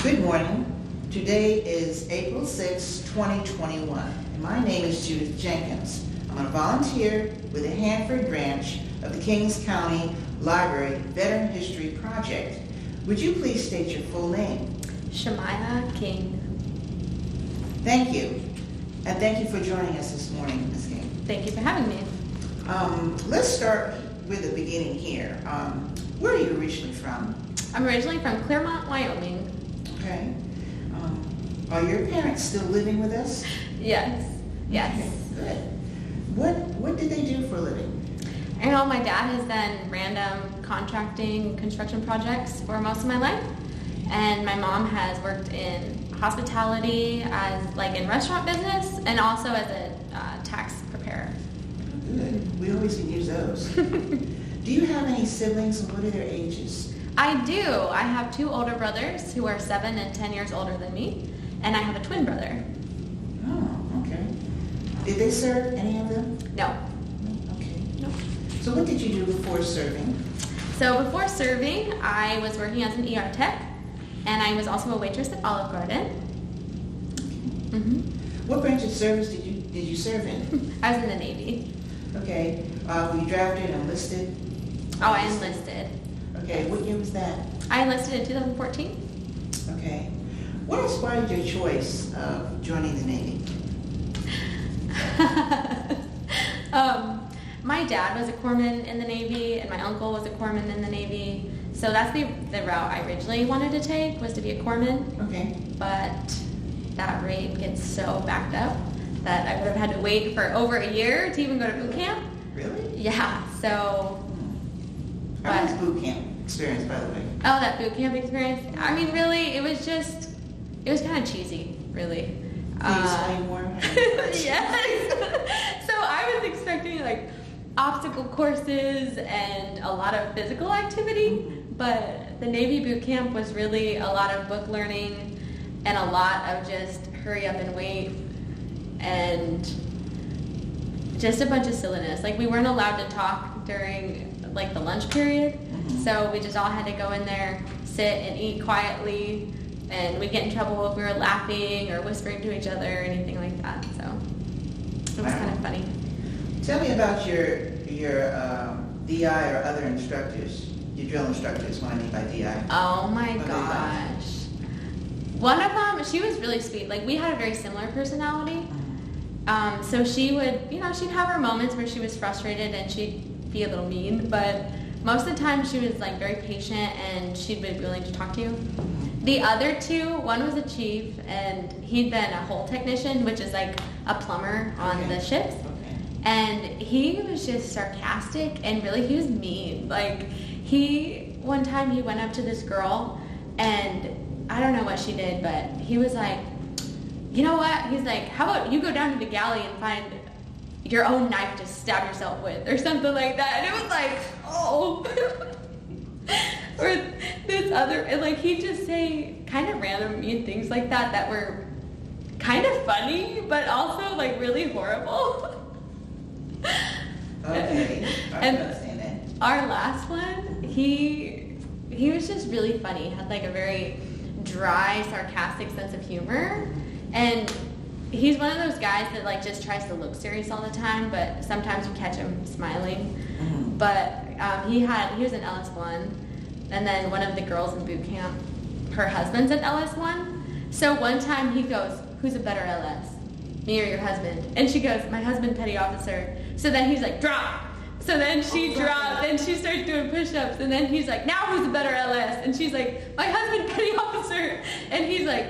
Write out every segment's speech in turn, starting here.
Good morning. Today is April 6, 2021. And my name is Judith Jenkins. I'm a volunteer with the Hanford branch of the Kings County Library Veteran History Project. Would you please state your full name? Shemijah King. Thank you. And thank you for joining us this morning, Ms. King. Thank you for having me. Let's start with the beginning here. Where are you originally from? I'm originally from Claremont, Wyoming. Okay. Are your parents still living with us? Yes. Okay, good. What did they do for a living? I know my dad has done random contracting construction projects for most of my life, and my mom has worked in hospitality as in restaurant business and also as a tax preparer. Good. We always can use those. Do you have any siblings, and what are their ages? I do. I have two older brothers who are 7 and 10 years older than me, and I have a twin brother. Oh, okay. Did they serve, any of them? No. Okay. Nope. So what did you do before serving? So before serving, I was working as an ER tech, and I was also a waitress at Olive Garden. Okay. Mm-hmm. What branch of service did you serve in? I was in the Navy. Okay. Were you drafted, enlisted? Oh, I enlisted. Okay. What year was that? I enlisted in 2014. Okay. What inspired your choice of joining the Navy? My dad was a corpsman in the Navy, and my uncle was a corpsman in the Navy. So that's the route I originally wanted to take, was to be a corpsman. Okay. But that rate gets so backed up that I would have had to wait for over a year to even go to boot camp. Really? Yeah, so... How was boot camp experience, by the way? Oh, that boot camp experience? I mean, really, it was kind of cheesy, really. Can you explain more? Yes. So I was expecting obstacle courses and a lot of physical activity, but the Navy boot camp was really a lot of book learning and a lot of just hurry up and wait and just a bunch of silliness. We weren't allowed to talk during the lunch period, so we just all had to go in there, sit and eat quietly, and we'd get in trouble if we were laughing or whispering to each other or anything like that. So it was kind of funny. Tell me about your DI or other instructors, your drill instructors, what I mean by DI. Oh my gosh. One of them, she was really sweet. We had a very similar personality. So she would, she'd have her moments where she was frustrated and she'd be a little mean, but most of the time she was very patient and she'd be willing to talk to you. The other two, one was a chief and he'd been a hull technician, which is a plumber on the ships. And he was just sarcastic and really he was mean. One time he went up to this girl and I don't know what she did, but he was like, you know what? He's like, how about you go down to the galley and find your own knife to stab yourself with or something like that. And it was oh. Or this other, he'd just say kind of random mean things like that were kind of funny, but also really horrible. Okay, I and understand that. Our last one, he was just really funny. He had a very dry, sarcastic sense of humor, and he's one of those guys that just tries to look serious all the time, but sometimes you catch him smiling. Mm-hmm. But he was an LS1, and then one of the girls in boot camp, her husband's an LS1. So one time he goes, "Who's a better LS? Me or your husband?" And she goes, "My husband, petty officer." So then he's like, "Drop." So then she dropped and she starts doing push-ups, and then he's like, "Now who's a better LS?" And she's like, "My husband, petty officer." And he's like,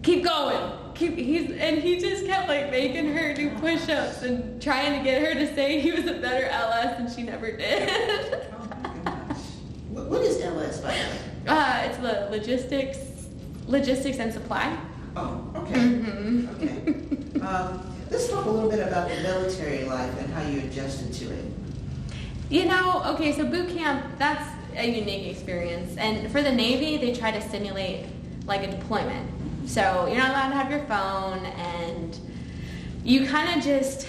"Keep going." He just kept making her do push-ups and trying to get her to say he was a better LS, and she never did. Oh my gosh. What is LS, by the way? It's the logistics and supply. Oh, okay. Mm-hmm. Okay. Let's talk a little bit about the military life and how you adjusted to it. Okay, so boot camp, that's a unique experience. And for the Navy, they try to simulate a deployment. So you're not allowed to have your phone, and you kind of just,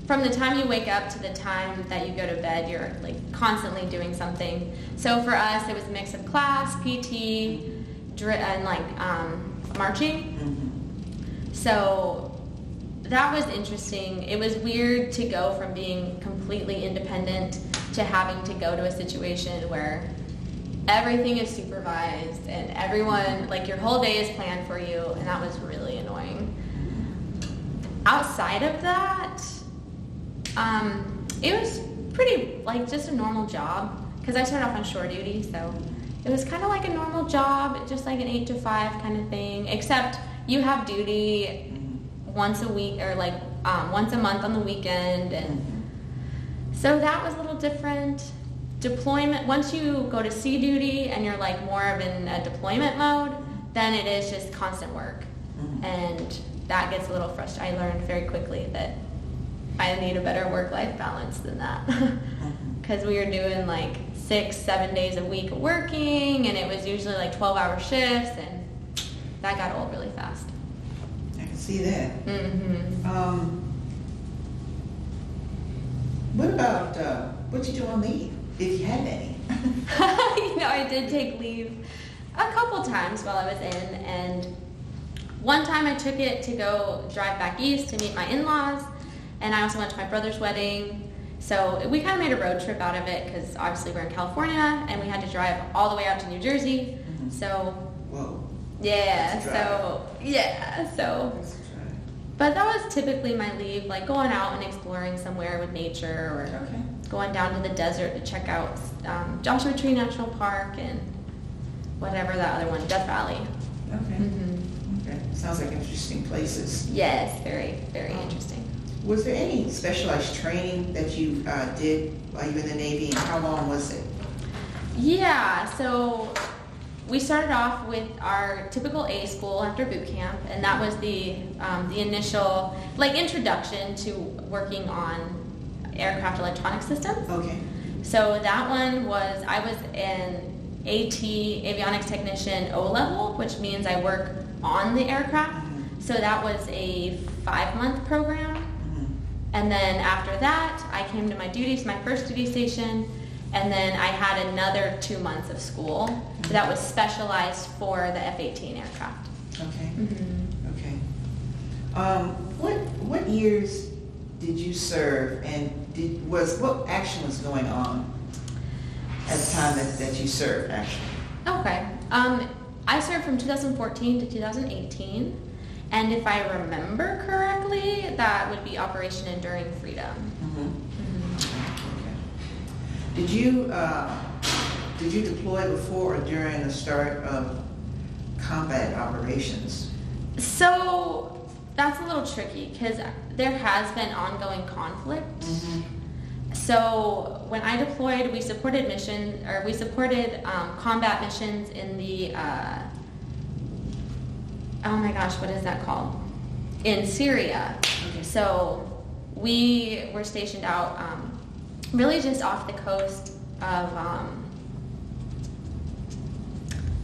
from the time you wake up to the time that you go to bed, you're constantly doing something. So for us, it was a mix of class, PT, marching. Mm-hmm. So that was interesting. It was weird to go from being completely independent to having to go to a situation where everything is supervised and everyone, like your whole day is planned for you, and that was really annoying. Outside of that, it was pretty like just a normal job because I started off on shore duty, so it was kind of like a normal job, just like an 8 to 5 kind of thing, except you have duty once a week or like once a month on the weekend, and so that was a little different. Deployment, once you go to sea duty and you're like more of in a deployment mode, then it is just constant work, and that gets a little frustrating. I learned very quickly that I need a better work-life balance than that, because we were doing like 6-7 days a week of working, and it was usually like 12-hour shifts, and that got old really fast. I can see that. Mm-hmm. What about what you do on leave, if you had any? I did take leave a couple times while I was in, and one time I took it to go drive back east to meet my in-laws, and I also went to my brother's wedding. So we kind of made a road trip out of it because obviously we're in California and we had to drive all the way out to New Jersey. Mm-hmm. So whoa. Yeah, so but that was typically my leave, like going out and exploring somewhere with nature, or going down to the desert to check out Joshua Tree National Park and whatever that other one, Death Valley. Okay. Mm-hmm. Okay. Sounds like interesting places. Yes, very, very interesting. Was there any specialized training that you did while you were in the Navy, and how long was it? Yeah, so we started off with our typical A school after boot camp, and that was the initial like introduction to working on aircraft electronic systems. Okay. So that one was, I was an AT, avionics technician O level, which means I work on the aircraft. So that was a 5-month program. And then after that, I came to my duties, my first duty station, and then I had another 2 months of school that was specialized for the F-18 aircraft. Okay. Mm-hmm. Okay. What years did you serve, and what action was going on at the time that you served, actually? Okay. I served from 2014 to 2018. And if I remember correctly, that would be Operation Enduring Freedom. Okay. Did you deploy before or during the start of combat operations? So that's a little tricky because there has been ongoing conflict. So when I deployed, we supported combat missions in the oh my gosh, what is that called? In Syria. Okay. So we were stationed out really just off the coast of,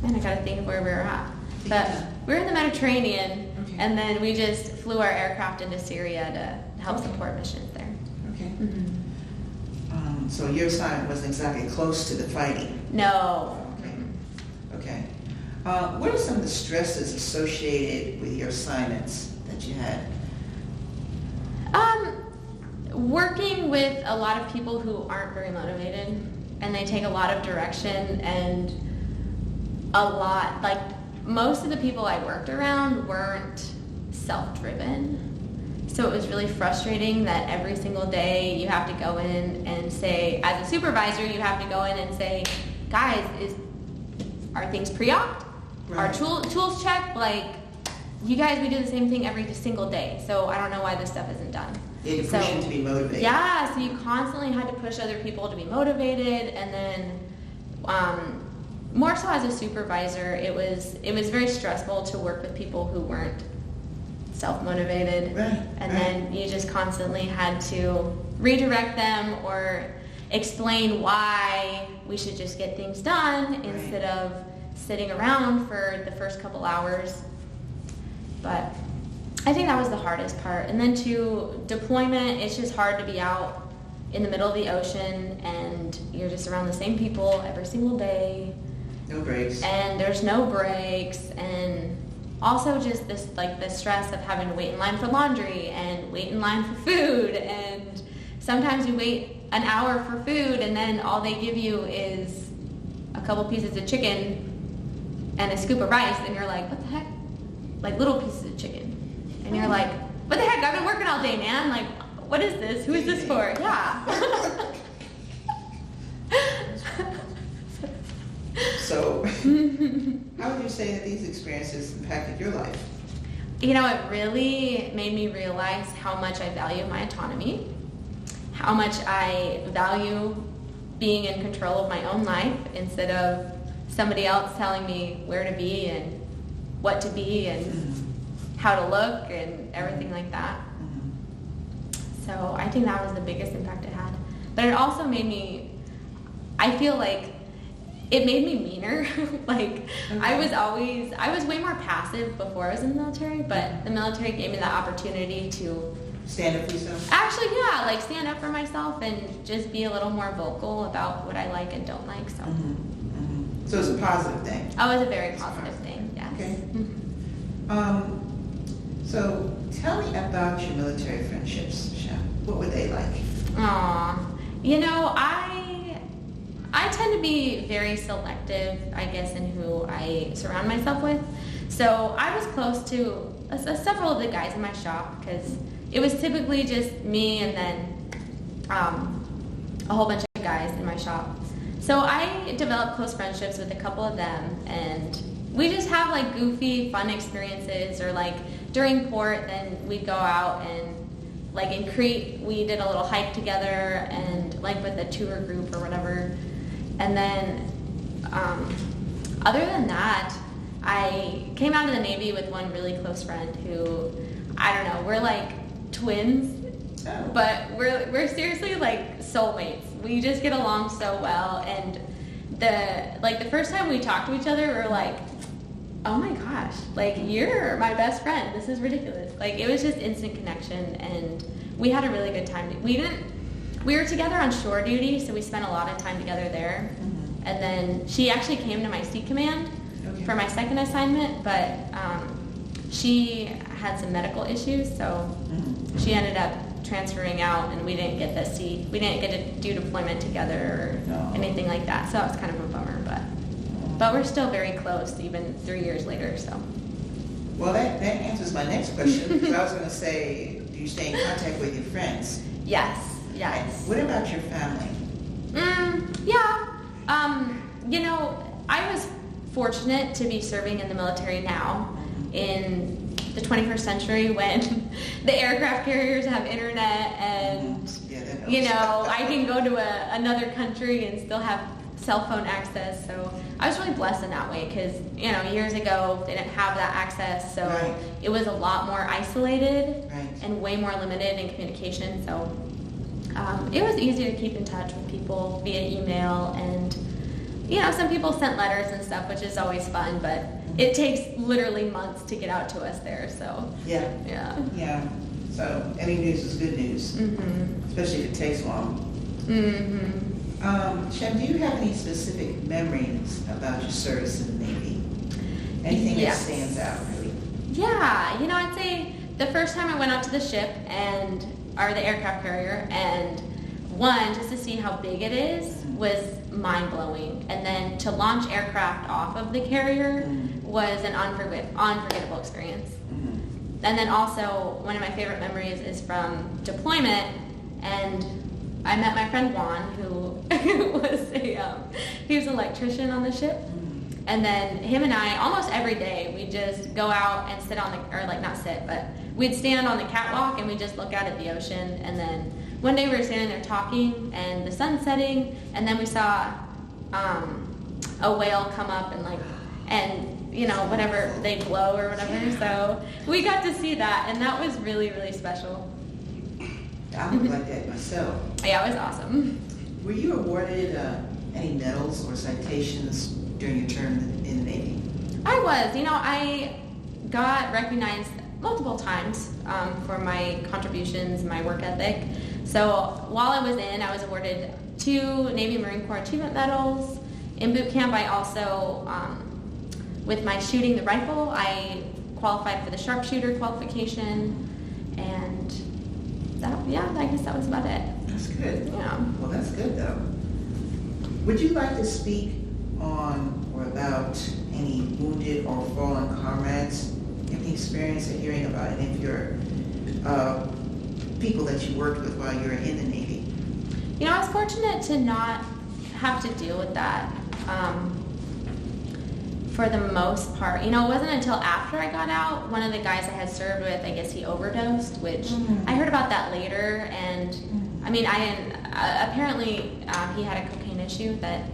man, I gotta think of where we were at. But we were in the Mediterranean, and then we just flew our aircraft into Syria to help support missions there. Okay. So your assignment wasn't exactly close to the fighting? No. Okay. What are some of the stresses associated with your assignments that you had? Working with a lot of people who aren't very motivated, and they take a lot of direction, and like most of the people I worked around weren't self-driven. So it was really frustrating that every single day you have to go in and say, as a supervisor, you have to go in and say, guys, are things pre-op? Right. Are tools checked? Like, you guys, we do the same thing every single day, so I don't know why this stuff isn't done. You had to push them to be motivated. Yeah, so you constantly had to push other people to be motivated, and then more so as a supervisor, it was very stressful to work with people who weren't self-motivated. Right. And then you just constantly had to redirect them or explain why we should just get things done instead of sitting around for the first couple hours. But I think that was the hardest part. And then to deployment, it's just hard to be out in the middle of the ocean and you're just around the same people every single day. No breaks. And there's no breaks, and also just this, like, the stress of having to wait in line for laundry and wait in line for food, and sometimes you wait an hour for food and then all they give you is a couple pieces of chicken and a scoop of rice, and you're like, what the heck? Like, little pieces of chicken. And you're like, what the heck? I've been working all day, man. Like, what is this? Who is this for? Yeah. So, how would you say that these experiences impacted your life? You know, it really made me realize how much I value my autonomy, how much I value being in control of my own life instead of somebody else telling me where to be and what to be and how to look and everything like that. So I think that was the biggest impact it had. But it also made me, I feel like it made me meaner. Like, I was way more passive before I was in the military, but the military gave me that opportunity to stand up for yourself? Actually, yeah, like stand up for myself and just be a little more vocal about what I like and don't like. So, So it's a positive thing. Oh, it was a very positive thing, yes. Okay. So tell me about your military friendships, Shem. What were they like? Aw, you know, I tend to be very selective, I guess, in who I surround myself with. So I was close to several of the guys in my shop because it was typically just me and then a whole bunch of guys in my shop. So I developed close friendships with a couple of them, and we just have like goofy, fun experiences, or like during port, then we'd go out and like in Crete, we did a little hike together and like with a tour group or whatever. And then other than that, I came out of the Navy with one really close friend who, I don't know, we're like twins, but we're seriously like soulmates. We just get along so well, and the first time we talked to each other, we were like, oh my gosh, like, you're my best friend. This is ridiculous. Like, it was just instant connection, and we had a really good time. We were together on shore duty, so we spent a lot of time together there. And then she actually came to my Sea Command for my second assignment, but she had some medical issues, so she ended up transferring out, and we didn't get to do deployment together or anything like that. So that was kind of a bummer, but we're still very close, even 3 years later. So. Well, that answers my next question, because I was going to say, do you stay in contact with your friends? Yes. What about your family? Yeah. You know, I was fortunate to be serving in the military now in the 21st century when the aircraft carriers have internet and, you know, I can go to another country and still have cell phone access. So I was really blessed in that way because, you know, years ago they didn't have that access. So it was a lot more isolated and way more limited in communication. So it was easier to keep in touch with people via email, and you know, some people sent letters and stuff, which is always fun, but it takes literally months to get out to us there. So yeah. So any news is good news, especially if it takes long. Shem, do you have any specific memories about your service in the Navy? Anything that stands out, really? Yeah, you know, I'd say the first time I went out to the ship or the aircraft carrier, and one, just to see how big it is, was mind-blowing. And then to launch aircraft off of the carrier was an unforgettable experience. And then also, one of my favorite memories is from deployment, and I met my friend Juan, who was he was an electrician on the ship. And then him and I, almost every day, we'd just go out and sit but we'd stand on the catwalk and we'd just look out at the ocean. And then one day we were standing there talking and the sun's setting, and then we saw a whale come up and you know, whatever, they blow or whatever. So we got to see that, and that was really, really special. I would like that myself. Yeah, it was awesome. Were you awarded any medals or citations during your term in the Navy? I was. You know, I got recognized multiple times for my contributions, my work ethic. So while I was awarded 2 Navy Marine Corps Achievement Medals in boot camp, I also, with my shooting the rifle, I qualified for the sharpshooter qualification, and I guess that was about it. That's good. Yeah. Well, that's good though. Would you like to speak on or about any wounded or fallen comrades? Any experience of hearing about any of your people that you worked with while you were in the Navy? You know, I was fortunate to not have to deal with that for the most part. You know, it wasn't until after I got out, one of the guys I had served with, I guess he overdosed, which I heard about that later. And I mean, I didn't, apparently he had a cocaine issue that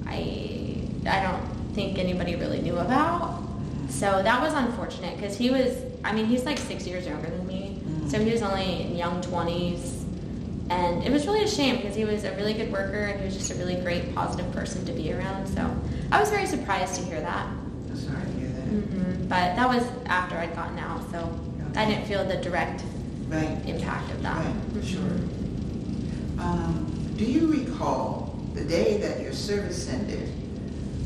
I don't think anybody really knew about. So that was unfortunate because he was, I mean, he's like 6 years younger than me. So he was only in young 20s. And it was really a shame because he was a really good worker and he was just a really great, positive person to be around. So I was very surprised to hear that. I'm sorry to hear that. But that was after I'd gotten out, so I didn't feel the direct impact of that. Right, sure. Do you recall the day that your service ended?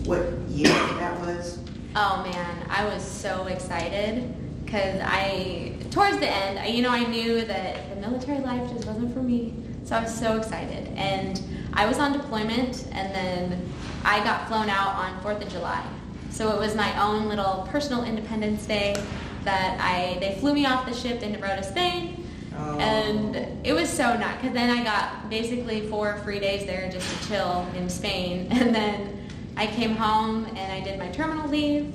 What year that was? Oh man, I was so excited because towards the end, I knew that the military life just wasn't for me. So I was so excited. And I was on deployment, and then I got flown out on 4th of July. So it was my own little personal Independence Day that they flew me off the ship into Rota, Spain. Oh. And it was so nice because then I got basically 4 free days there just to chill in Spain. And then I came home and I did my terminal leave.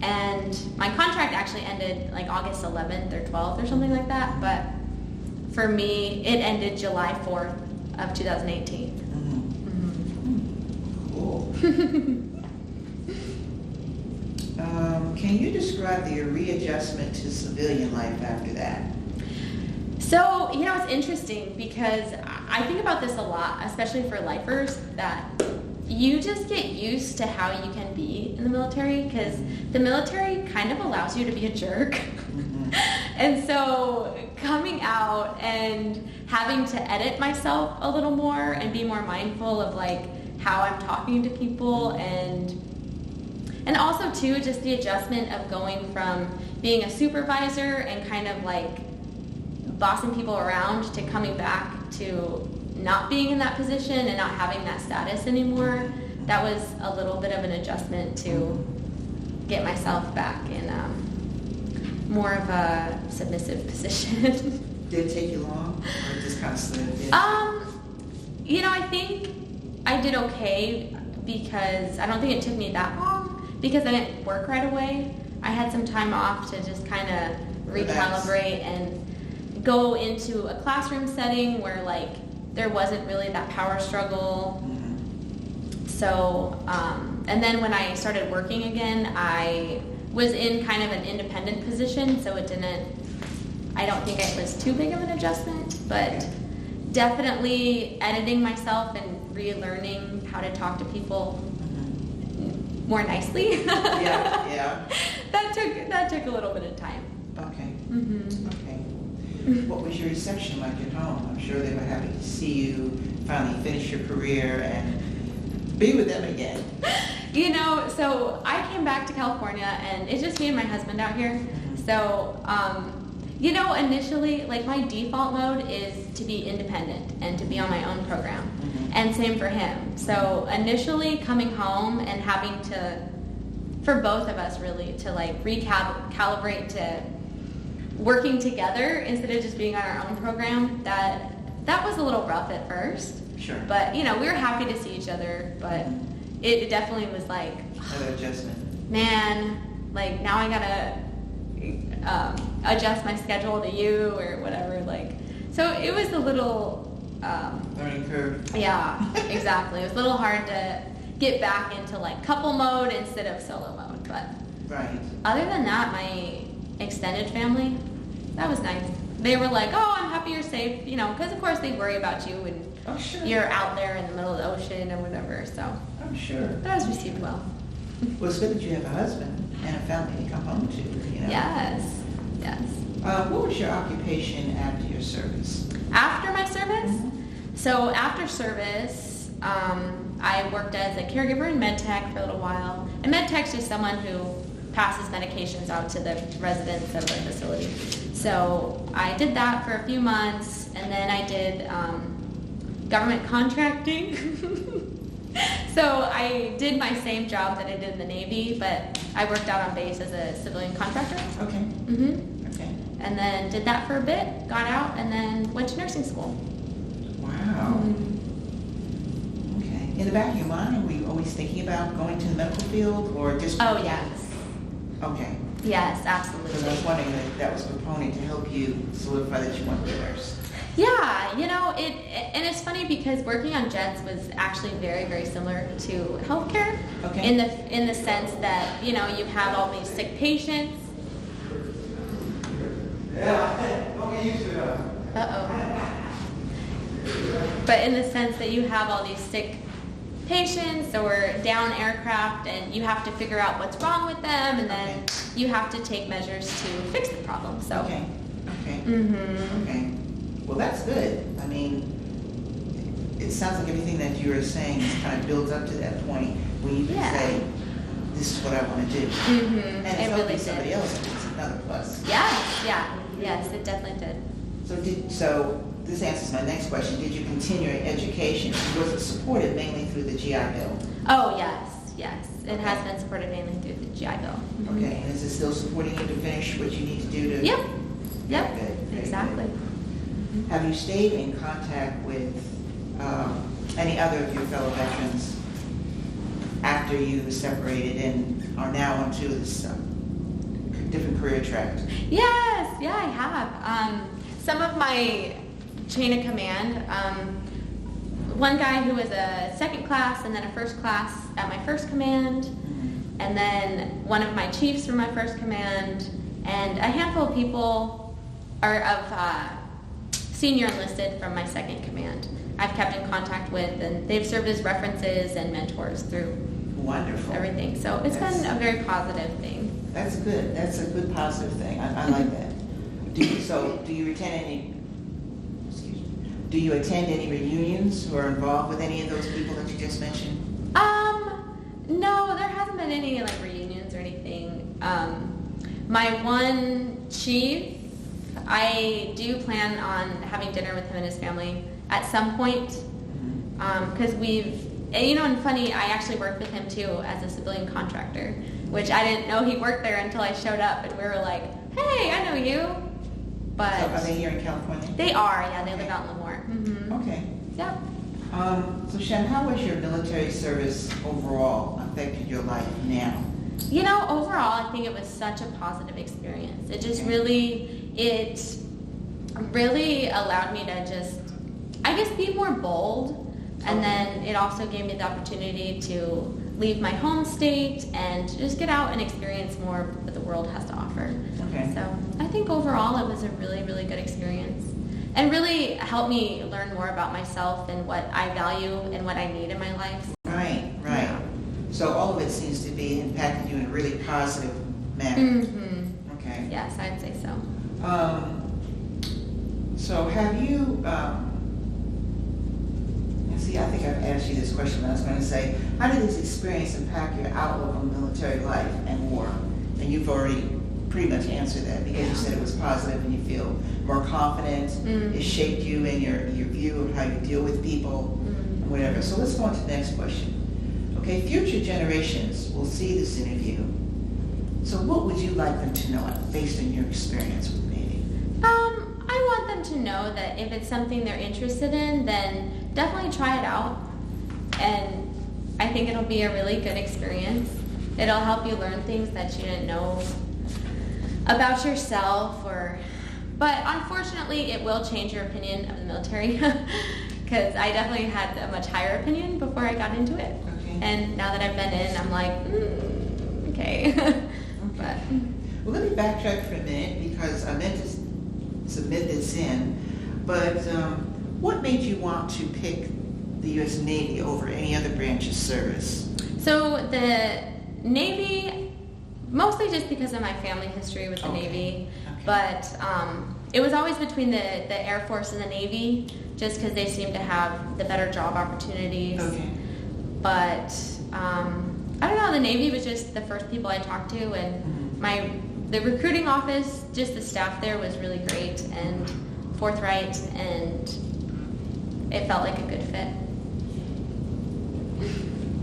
And my contract actually ended like August 11th or 12th or something like that. But for me, it ended July 4th of 2018. Cool. Can you describe your readjustment to civilian life after that? So, it's interesting because I think about this a lot, especially for lifers, that you just get used to how you can be in the military because the military kind of allows you to be a jerk. And so coming out and having to edit myself a little more and be more mindful of like how I'm talking to people and also too just the adjustment of going from being a supervisor and kind of like bossing people around to coming back to not being in that position and not having that status anymore. That was a little bit of an adjustment to get myself back in more of a submissive position. Did it take you long, or just kind of slid in? I think I did okay because I don't think it took me that long because I didn't work right away. I had some time off to just kind of recalibrate and go into a classroom setting where like there wasn't really that power struggle. So, and then when I started working again, I was in kind of an independent position, so I don't think it was too big of an adjustment, but definitely editing myself and relearning how to talk to people more nicely. Yeah. That took a little bit of time. Okay. Okay. What was your reception like at home? I'm sure they were happy to see you finally finish your career and be with them again. So I came back to California and it's just me and my husband out here. So, initially, like my default mode is to be independent and to be on my own program. And same for him. So initially coming home and having to, for both of us really, to like recalibrate to working together instead of just being on our own program, that was a little rough at first. Sure. But, we were happy to see each other, but it definitely was like, another adjustment. Man, like now I gotta adjust my schedule to you or whatever. Like, so it was a little learning curve. Yeah, exactly. It was a little hard to get back into like couple mode instead of solo mode. But other than that, my extended family, that was nice. They were like, "Oh, I'm happy you're safe," because of course they worry about you and you're out there in the middle of the ocean and whatever. So I'm sure. But I was received well. Well, it's good that you have a husband and a family to come home to. Yes. What was your occupation after your service? After my service? So after service, I worked as a caregiver in MedTech for a little while. And MedTech's just someone who passes medications out to the residents of the facility. So I did that for a few months, and then I did government contracting. So I did my same job that I did in the Navy, but I worked out on base as a civilian contractor. Okay. Mm-hmm. Okay. And then did that for a bit, got out, and then went to nursing school. Wow. Okay. In the back of your mind, were you always thinking about going to the medical field, or just? Oh, yes. Okay. Yes, absolutely. Because I was wondering if that was a proponent to help you solidify that you wanted to be a nurse. Yeah, you know, and it's funny because working on jets was actually very, very similar to healthcare. Okay. In the sense that, you know, you have all these sick patients. Yeah. Okay, you should. But in the sense that you have all these sick patients or down aircraft, and you have to figure out what's wrong with them, and then you have to take measures to fix the problem. So. Okay. Okay. Mm-hmm. Okay. Well, that's good. I mean, it sounds like everything that you were saying is kind of builds up to that point when you can say, "This is what I want to do," Mm-hmm. and it's helping somebody else. It's another plus. Yes, it definitely did. So this answers my next question. Did you continue your education? Was it supported mainly through the GI Bill? Oh, yes. It has been supported mainly through the GI Bill. Mm-hmm. Okay, and is it still supporting you to finish what you need to do to? Yep. Good. Exactly. Good. Have you stayed in contact with any other of your fellow veterans after you separated and are now onto this different career track? Yes, yeah, I have. Some of my chain of command, one guy who was a second class and then a first class at my first command, and then one of my chiefs from my first command, and a handful of people are of senior enlisted from my second command I've kept in contact with, and they've served as references and mentors through everything. So it's been a very positive thing. That's good. That's a good positive thing. I like that. Do you attend any reunions or involved with any of those people that you just mentioned? No, there hasn't been any like reunions or anything. My one chief, I do plan on having dinner with him and his family at some point, because and funny, I actually worked with him too as a civilian contractor, which I didn't know he worked there until I showed up, and we were like, hey, I know you. But so are they here in California? They are, yeah, they live out in Lemoore. Mm-hmm. Okay. Yep. So Shem, how has your military service overall affected your life now? Overall, I think it was such a positive experience. It just really allowed me to just, I guess, be more bold. And then it also gave me the opportunity to leave my home state and just get out and experience more of what the world has to offer. Okay. So I think overall it was a really, really good experience. And really helped me learn more about myself and what I value and what I need in my life. Right. Yeah. So all of it seems to be impacting you in a really positive manner. Mm-hmm. Okay. Yes, I'd say so. So have you, I think I've asked you this question, but I was going to say, how did this experience impact your outlook on military life and war? And you've already pretty much answered that because you said it was positive and you feel more confident. It shaped you in your view of how you deal with people and whatever. So let's go on to the next question. Okay, future generations will see this interview. So what would you like them to know based on your experience with the Navy? I want them to know that if it's something they're interested in, then definitely try it out. And I think it'll be a really good experience. It'll help you learn things that you didn't know about yourself, but unfortunately it will change your opinion of the military, because I definitely had a much higher opinion before I got into it. Okay. And now that I've been in, I'm like, okay. But well, let me backtrack for a minute because I meant to submit this in, but what made you want to pick the U.S. Navy over any other branch of service? So the Navy, mostly just because of my family history with the Navy, but it was always between the Air Force and the Navy, just because they seem to have the better job opportunities. Okay. But I don't know, the Navy was just the first people I talked to, and the recruiting office, just the staff there was really great and forthright, and it felt like a good fit.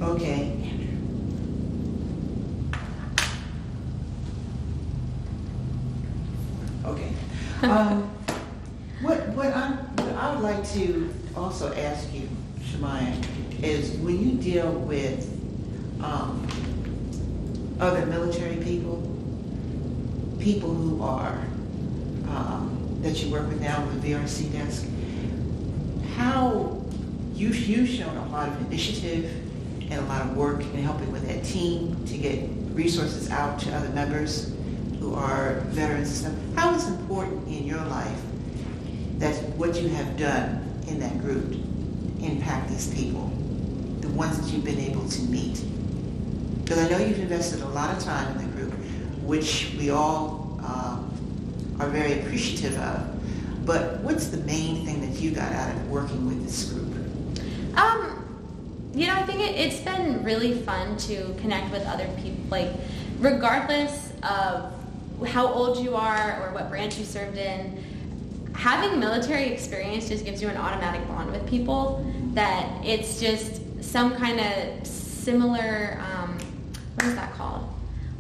Okay. Okay. What I would like to also ask you, Shemijah, is when you deal with other military people who are that you work with now with the VRC desk, how you've shown a lot of initiative and a lot of work in helping with that team to get resources out to other members who are veterans and stuff. How is important in your life that what you have done in that group impact these people, the ones that you've been able to meet? Because I know you've invested a lot of time in the group, which we all are very appreciative of. But what's the main thing that you got out of working with this group? I think it's been really fun to connect with other people, like regardless of how old you are or what branch you served in. Having military experience just gives you an automatic bond with people, that it's just some kind of similar, what is that called?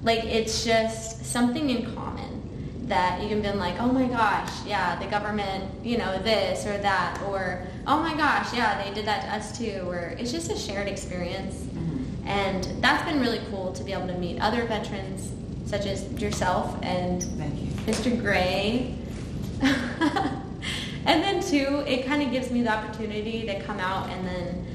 Like, it's just something in common that you can be like, oh my gosh, yeah, the government, this or that, or oh my gosh, yeah, they did that to us too, or it's just a shared experience. Mm-hmm. And that's been really cool to be able to meet other veterans such as yourself and Mr. Gray. And then too, it kind of gives me the opportunity to come out, and then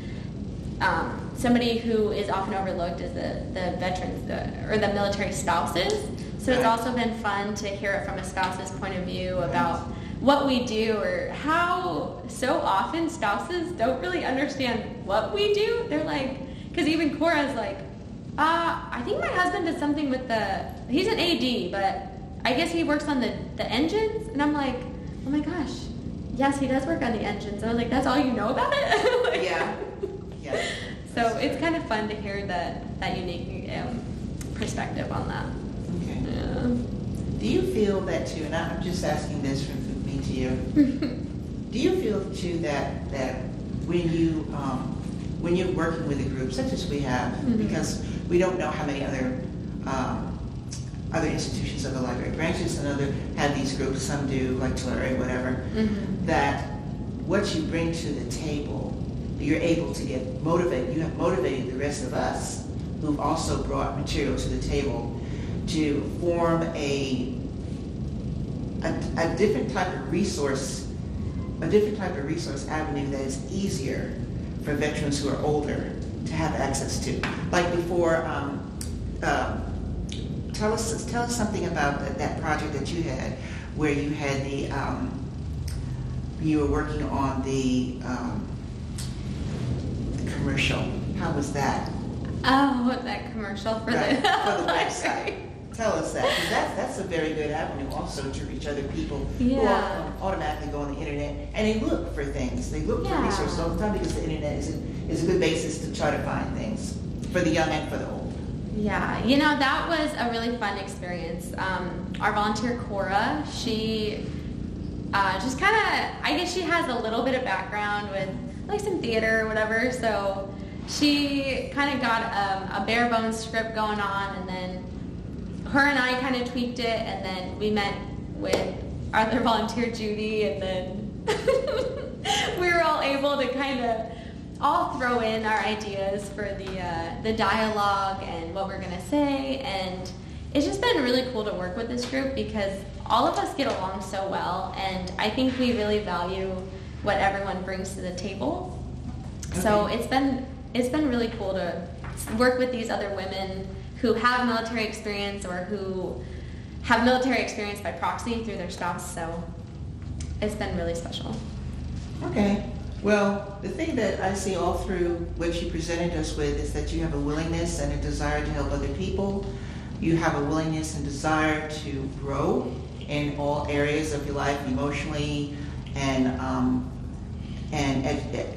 somebody who is often overlooked is the veterans or the military spouses. So it's also been fun to hear it from a spouse's point of view about what we do, or how so often spouses don't really understand what we do. They're like, because even Cora's like, I think my husband does something with he's an AD, but I guess he works on the engines. And I'm like, oh my gosh, yes, he does work on the engines. And I was like, that's all you know about it? Like, yeah. So it's kind of fun to hear that unique perspective on that. Okay. Yeah. Do you feel that too, and I'm just asking this from me to you, do you feel too that when you're working with a group such as we have, because we don't know how many other institutions of the library branches and other have these groups, some do, like Tulare, whatever, that what you bring to the table, you're able to get motivated. You have motivated the rest of us who've also brought material to the table to form a different type of resource avenue that is easier for veterans who are older to have access to. Like before, tell us something about that project that you had, where you had you were working on the commercial. How was that? Oh, that commercial for the website. Tell us that, because that's a very good avenue also to reach other people who automatically go on the internet and they look for things. They look for resources all the time, because the internet is a good basis to try to find things for the young and for the old. Yeah, that was a really fun experience. Our volunteer Cora, she just kind of, I guess she has a little bit of background with like some theater or whatever, so she kind of got a bare bones script going on, and then her and I kind of tweaked it, and then we met with our other volunteer Judy, and then we were all able to kind of all throw in our ideas for the dialogue and what we're gonna say, and it's just been really cool to work with this group because all of us get along so well, and I think we really value what everyone brings to the table. Okay. So it's been really cool to work with these other women who have military experience or who have military experience by proxy through their spouse. So it's been really special. Okay. Well, the thing that I see all through what you presented us with is that you have a willingness and a desire to help other people. You have a willingness and desire to grow in all areas of your life, emotionally and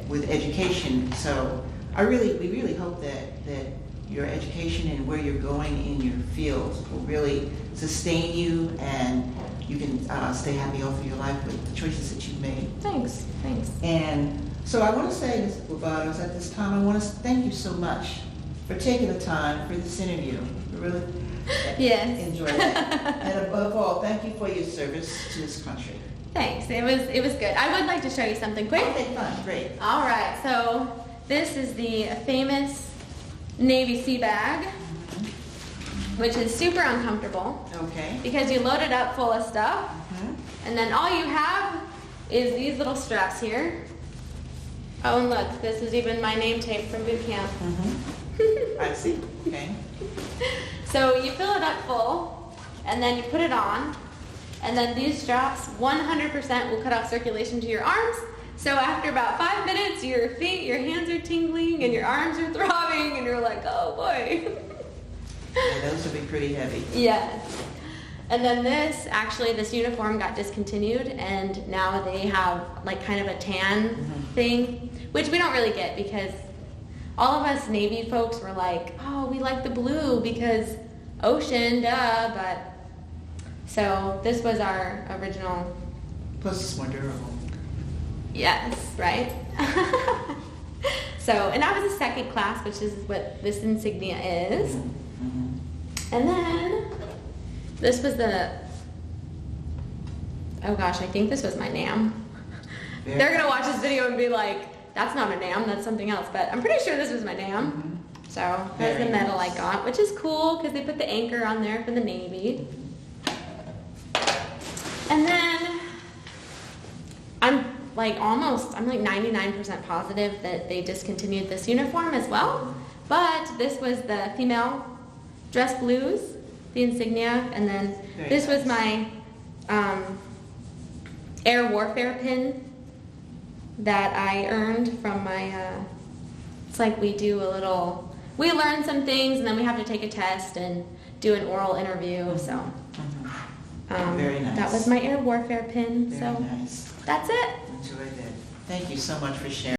with education. So we really hope that your education and where you're going in your field will really sustain you, and you can stay happy all through your life with the choices that you've made. Thanks. And so I want to say, Ms. Barbados, at this time, I want to thank you so much for taking the time for this interview. We really enjoyed it. And above all, thank you for your service to this country. Thanks. It was good. I would like to show you something quick. Okay, fine, great. All right. So this is the famous Navy sea bag, which is super uncomfortable. Okay. Because you load it up full of stuff, and then all you have is these little straps here. Oh, and look, this is even my name tape from boot camp. I see. Okay. So you fill it up full, and then you put it on, and then these straps 100% will cut off circulation to your arms. So after about 5 minutes, your feet, your hands are tingling, and your arms are throbbing, and you're like, oh boy. Yeah, those would be pretty heavy. Yes. And then this uniform got discontinued, and now they have like kind of a tan thing, which we don't really get because all of us Navy folks were like, oh, we like the blue because ocean, duh, but so this was our original. Plus it's more durable. Yes, right? So, and I was a second class, which is what this insignia is. And then this was oh gosh, I think this was my NAM. They're gonna watch this video and be like, that's not a NAM, that's something else, but I'm pretty sure this was my NAM. So that's the medal I got, which is cool because they put the anchor on there for the Navy. And then I'm like 99% positive that they discontinued this uniform as well. But this was the female dress blues, the insignia, and then this was my air warfare pin that I earned from my, it's like we learn some things and then we have to take a test and do an oral interview, so. Very nice. That was my air warfare pin, Very so nice. that's it. Enjoyed it. Thank you so much for sharing.